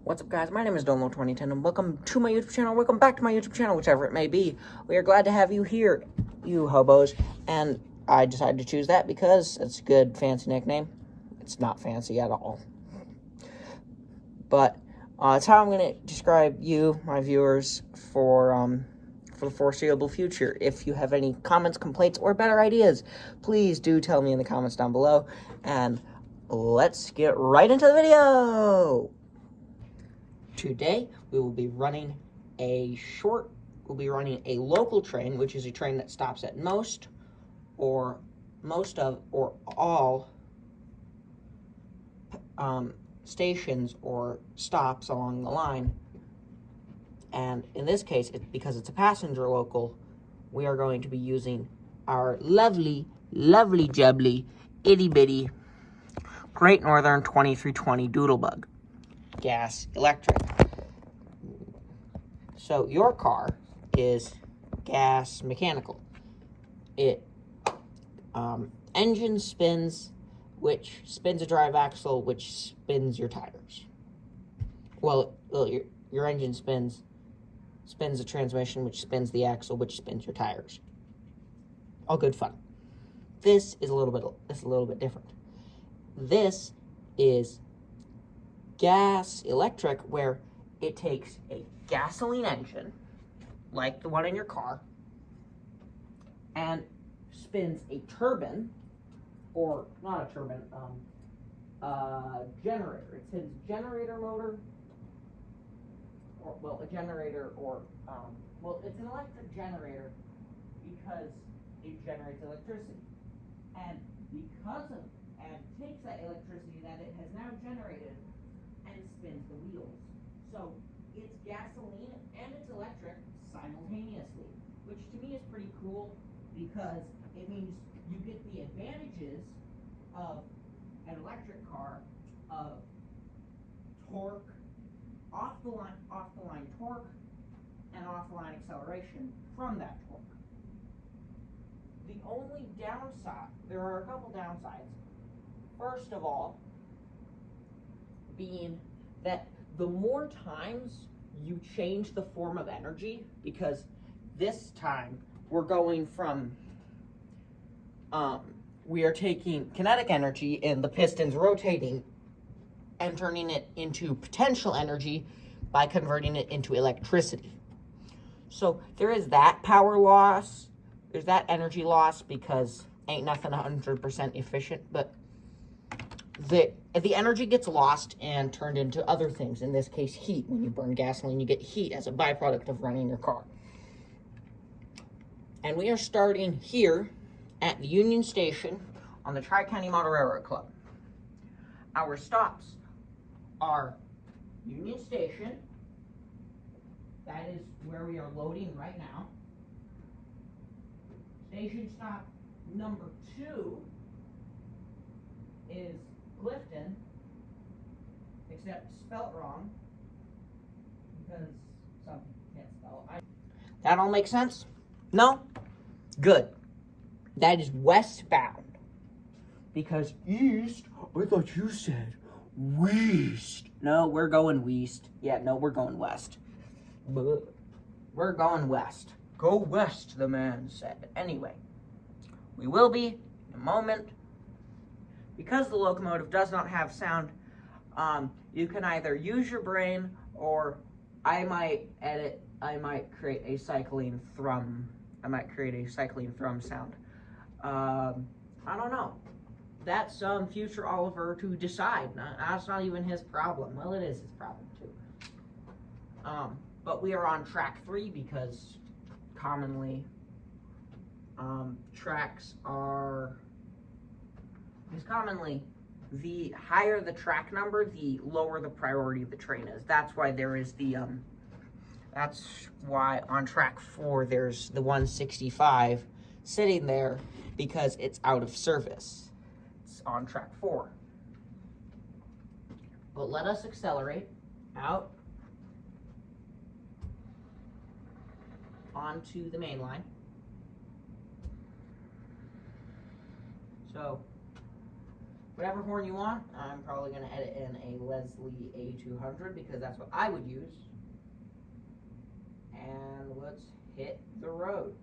What's up, guys? My name is Domo2010 and welcome to my YouTube channel. Welcome back to my YouTube channel, whichever it may be. We are glad to have you here, you hobos. And I decided to choose that because it's a good, fancy nickname. It's not fancy at all. But it's how I'm going to describe you, my viewers, for the foreseeable future. If you have any comments, complaints, or better ideas, please do tell me in the comments down below. And let's get right into the video! Today, we will be running a local train, which is a train that stops at most or all stations or stops along the line. And in this case, because it's a passenger local, we are going to be using our lovely, lovely jubbly, itty-bitty Great Northern 2320 Doodlebug. Gas electric. So your car is gas mechanical. It engine spins, which spins a drive axle, which spins your tires. Well, your engine spins the transmission, which spins the axle, which spins your tires. All good fun. This is a little bit different. This is gas electric, where it takes a gasoline engine, like the one in your car, and spins a turbine, or not a turbine, generator. It spins a generator motor, or, a generator, or, it's an electric generator because it generates electricity. And takes that electricity that it has now generated and spins the wheels. So it's gasoline and it's electric simultaneously, which to me is pretty cool because it means you get the advantages of an electric car of torque, off the line torque, and off the line acceleration from that torque. The only downside, there are a couple downsides. First of all, being that the more times you change the form of energy, because this time we're going from, we are taking kinetic energy and the piston's rotating and turning it into potential energy by converting it into electricity. So there is that power loss, there's that energy loss because ain't nothing 100% efficient, but the energy gets lost and turned into other things, in this case heat. When you burn gasoline, you get heat as a byproduct of running your car. And we are starting here at the Union Station on the Tri-County Motor Railroad Club. Our stops are Union Station, that is where we are loading right now. Station stop number 2 is Clifton, except spelt wrong, because some people can't spell. That all makes sense? No? Good. That is westbound. Because east, I thought you said west. No, we're going west. Yeah, no, we're going west. We're going west. Go west, the man said. Anyway, we will be in a moment. Because the locomotive does not have sound, you can either use your brain, or I might create a cycling thrum. Sound. I don't know. That's future Oliver to decide. That's not even his problem. Well, it is his problem too. But we are on track 3 because commonly tracks are... Because commonly, the higher the track number, the lower the priority of the train is. That's why there is that's why on track 4 there's the 165 sitting there, because it's out of service. It's on track 4. But let us accelerate out onto the main line. whatever horn you want. I'm probably going to edit in a Leslie A200 because that's what I would use. And let's hit the road.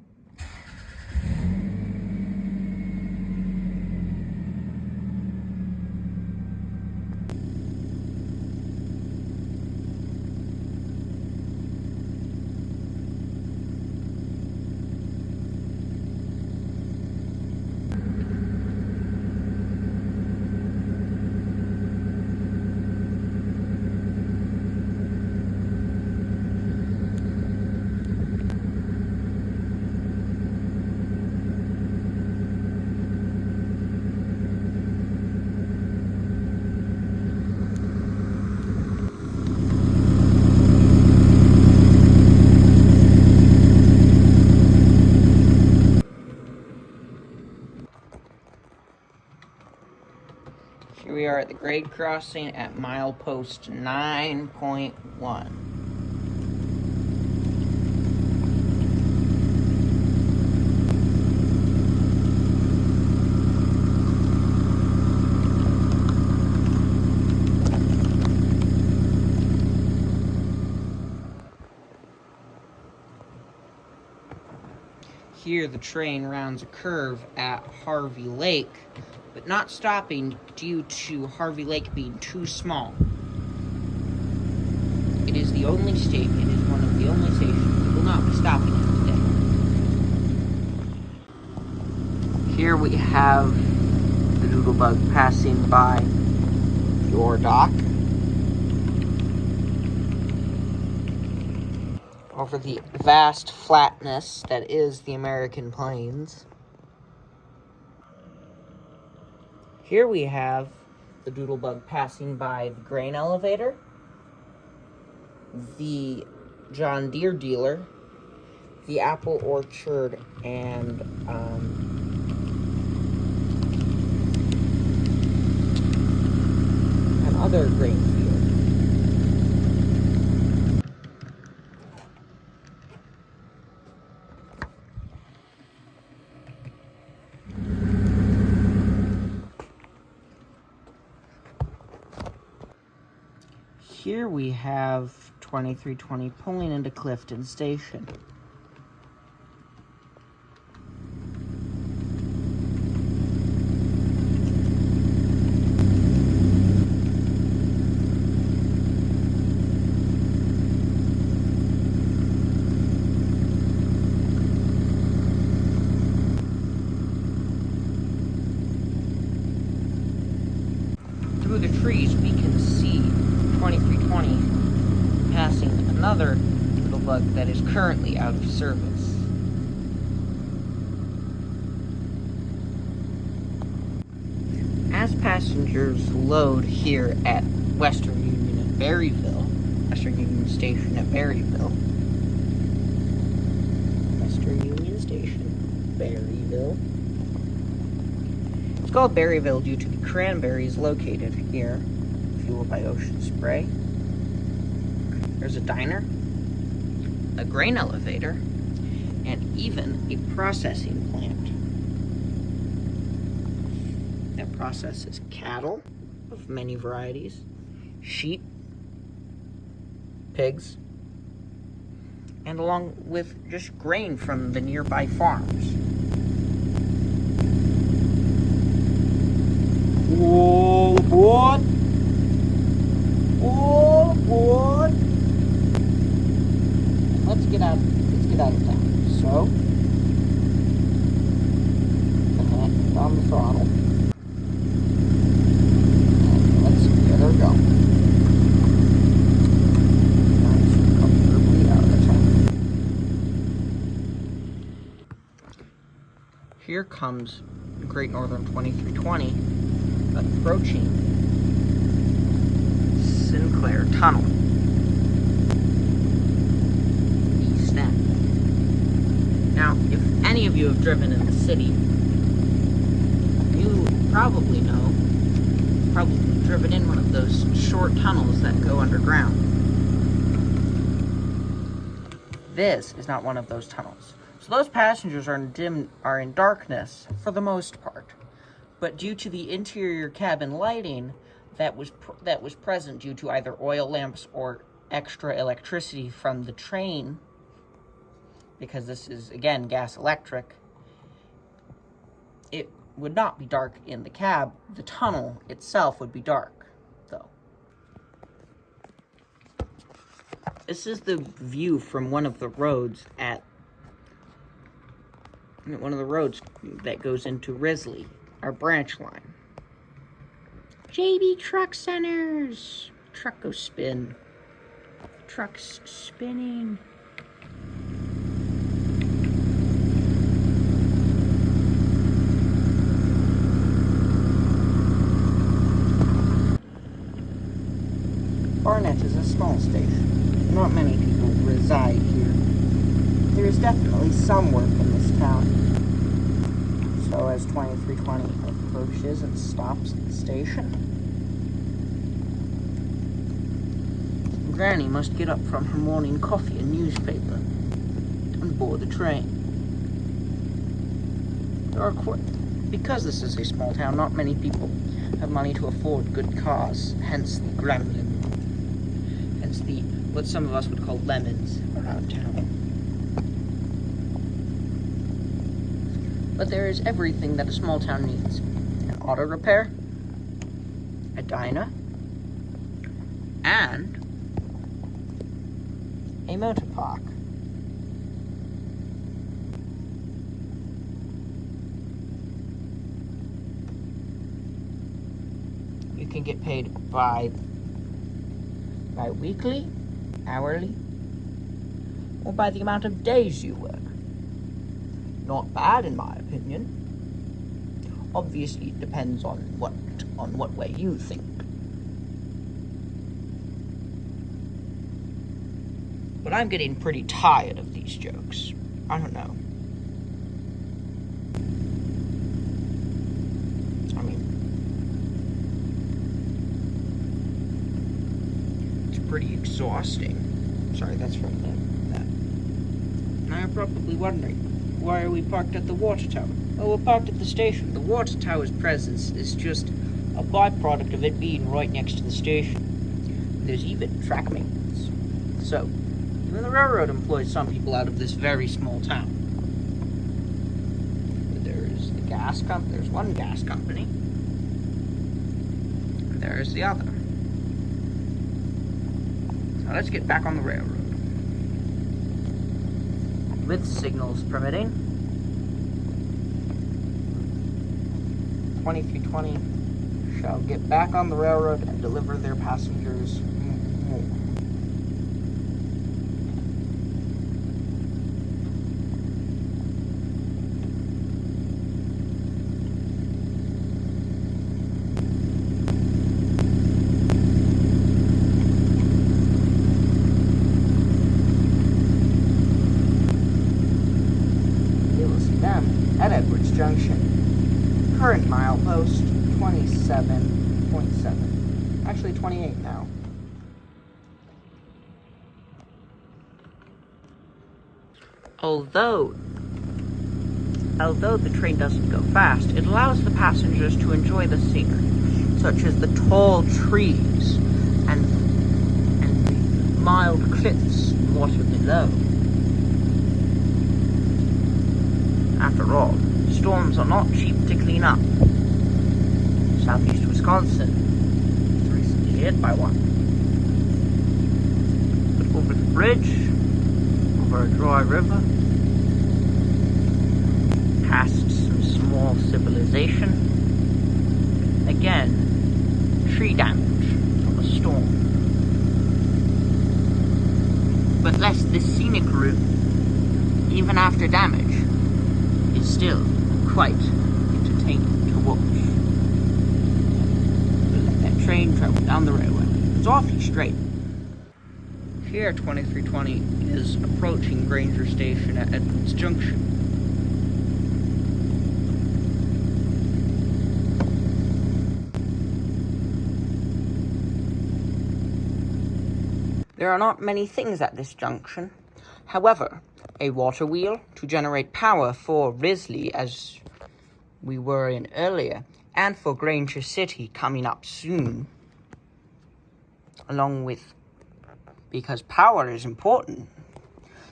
Here we are at the grade crossing at milepost 9.1. Here the train rounds a curve at Harvey Lake, but not stopping due to Harvey Lake being too small. It is the only station, it is one of the only stations we will not be stopping at today. Here we have the doodlebug passing by your dock. Over the vast flatness that is the American plains. Here we have the doodlebug passing by the grain elevator, the John Deere dealer, the apple orchard, and another grain field. Here we have 2320 pulling into Clifton Station. Through the trees we can see 2320 passing another doodlebug that is currently out of service. As passengers load here at Western Union at Berryville, Western Union Station at Berryville, Western Union Station, Berryville. It's called Berryville due to the cranberries located here, fueled by ocean spray. There's a diner, a grain elevator, and even a processing plant that processes cattle of many varieties, sheep, pigs, and along with just grain from the nearby farms. Oh, what? Oh, what? Let's get out of town. So, hand on the throttle. And let's get her going. Nice, comfortably out of town. Here comes the Great Northern 2320 approaching Sinclair Tunnel. East End. Now, if any of you have driven in the city, you probably know, probably driven in one of those short tunnels that go underground. This is not one of those tunnels. So those passengers are in darkness for the most part. but due to the interior cabin lighting that was present due to either oil lamps or extra electricity from the train, because this is, again, gas electric, it would not be dark in the cab. The tunnel itself would be dark, though. This is the view from one of the roads that goes into Risley, our branch line. JB Truck Centers! Truck goes spin. Truck's spinning. Barnet is a small station. Not many people reside here. There is definitely some work in this town. So as 2320 approaches and stops at the station, Granny must get up from her morning coffee and newspaper and board the train. Because this is a small town, not many people have money to afford good cars, hence the gremlin. Hence the, what some of us would call lemons around town. But there is everything that a small town needs. An auto repair, a diner, and a motor park. You can get paid bi-weekly, hourly, or by the amount of days you work. Not bad, in my opinion. Obviously, it depends on what way you think. But I'm getting pretty tired of these jokes. I don't know. I mean, it's pretty exhausting. Sorry, that's from that. Now you're probably wondering, why are we parked at the water tower? Well, we're parked at the station. The water tower's presence is just a byproduct of it being right next to the station. There's even track maintenance. So, even the railroad employs some people out of this very small town. There's the gas company. There's one gas company. And there's the other. So let's get back on the railroad. With signals permitting, 2320 shall get back on the railroad and deliver their passengers more. At Edwards Junction. Current milepost 27.7. Actually 28 now. Although the train doesn't go fast, it allows the passengers to enjoy the scenery, such as the tall trees and the mild cliffs water below. After all, storms are not cheap to clean up. Southeast Wisconsin was recently hit by one. But over the bridge, over a dry river, past some small civilization, again, tree damage from a storm. But less this scenic route, even after damage, is still quite entertaining to watch. We'll let that train travel down the railway. It's awfully straight. Here, 2320 is approaching Granger Station at Edwards Junction. There are not many things at this junction. However, a water wheel to generate power for Risley, as we were in earlier, and for Granger City coming up soon, along with, because power is important.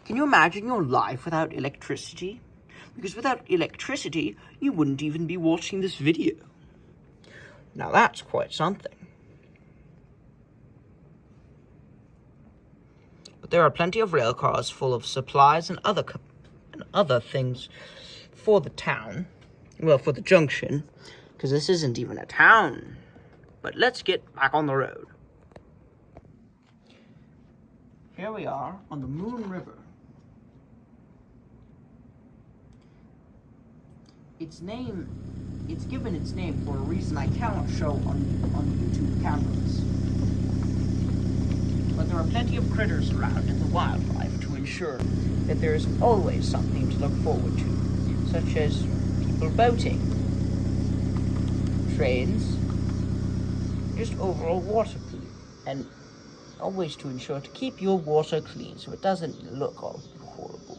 Can you imagine your life without electricity? Because without electricity, you wouldn't even be watching this video. Now that's quite something. But there are plenty of rail cars full of supplies and other things for the town. Well, for the junction, because this isn't even a town. But let's get back on the road. Here we are on the Moon River. It's given its name for a reason I cannot show on YouTube cameras. But there are plenty of critters around in the wildlife to ensure that there is always something to look forward to, such as people boating, trains, just overall water clean, and always to ensure to keep your water clean so it doesn't look all horrible.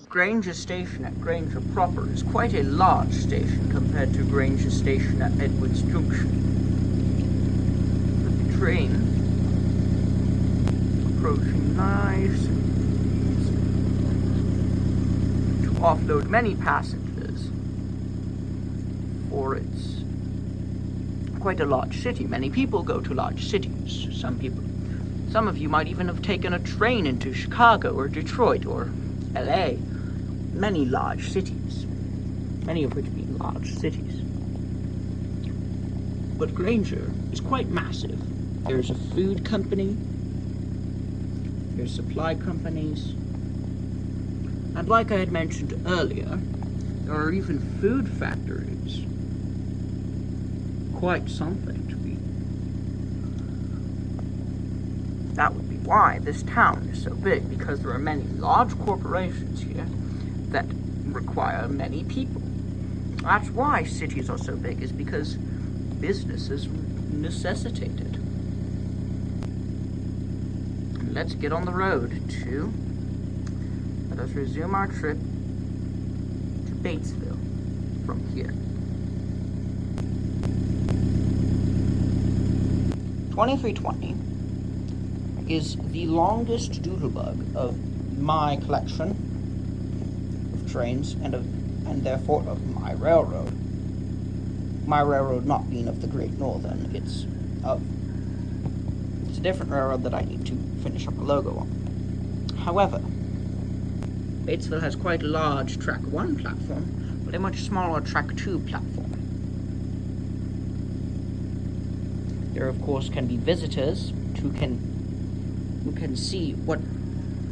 Granger Station at Granger proper is quite a large station compared to Granger Station at Edwards Junction. The train approaching nice and easy to offload many passengers, for it's quite a large city. Many people go to large cities. Some of you might even have taken a train into Chicago or Detroit or LA. Many large cities. Many of which being large cities. But Granger is quite massive. There's a food company. There's supply companies. And like I had mentioned earlier, there are even food factories. Quite something to be. That would be why this town is so big, because there are many large corporations here that require many people. That's why cities are so big, is because business is necessitated. Let's get on the road let us resume our trip to Batesville from here. 2320 is the longest doodlebug of my collection of trains and therefore of my railroad. My railroad not being of the Great Northern, it's a different railroad that I need to finish up a logo on. However, Batesville has quite a large Track 1 platform, but a much smaller Track 2 platform. There, of course, can be visitors who can see what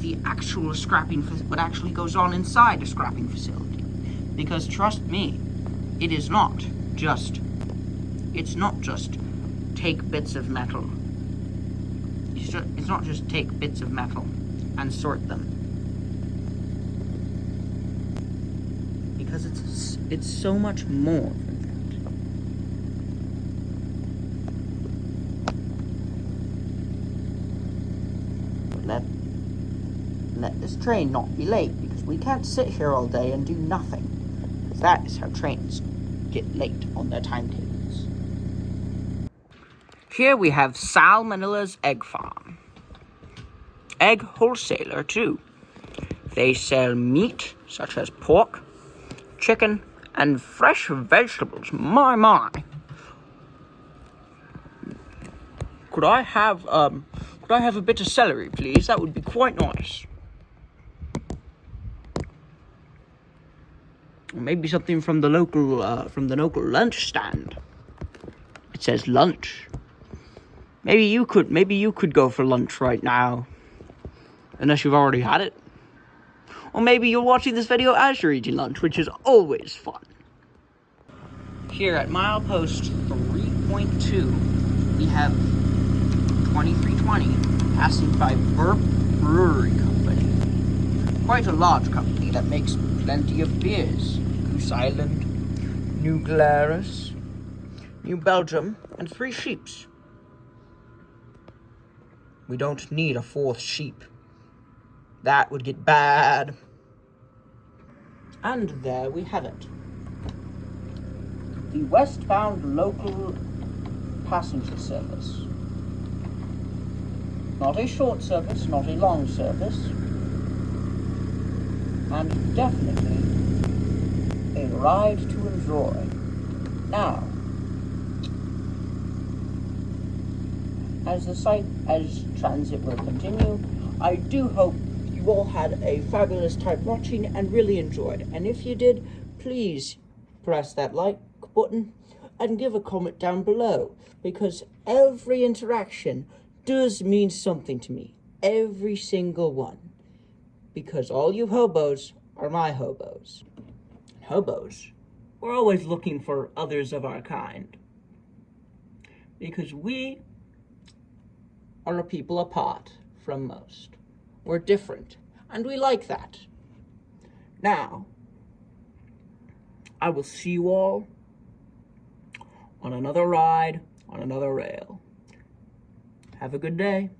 the actual what actually goes on inside a scrapping facility. Because trust me, it's not just take bits of metal. It's not just take bits of metal and sort them. Because it's so much more than that. But let this train not be late, because we can't sit here all day and do nothing. Because that is how trains get late on their timetables. Here we have Sal Manila's Egg Farm. Egg wholesaler, too. They sell meat, such as pork, chicken, and fresh vegetables. My. Could I have a bit of celery, please? That would be quite nice. Or maybe something from the local lunch stand. It says lunch. Maybe you could go for lunch right now. Unless you've already had it. Or maybe you're watching this video as you're eating lunch, which is always fun. Here at milepost 3.2, we have 2320 passing by Burp Brewery Company. Quite a large company that makes plenty of beers. Goose Island, New Glarus, New Belgium, and 3 sheeps. We don't need a 4th sheep. That would get bad. And there we have it. the Westbound local passenger service. Not a short service, not a long service, and definitely a ride to enjoy. Now, as transit will continue, I do hope you all had a fabulous time watching and really enjoyed. And if you did, please press that like button and give a comment down below, because every interaction does mean something to me. Every single one. Because all you hobos are my hobos. Hobos, we're always looking for others of our kind. Because we are a people apart from most. We're different, and we like that. Now, I will see you all on another ride, on another rail. Have a good day.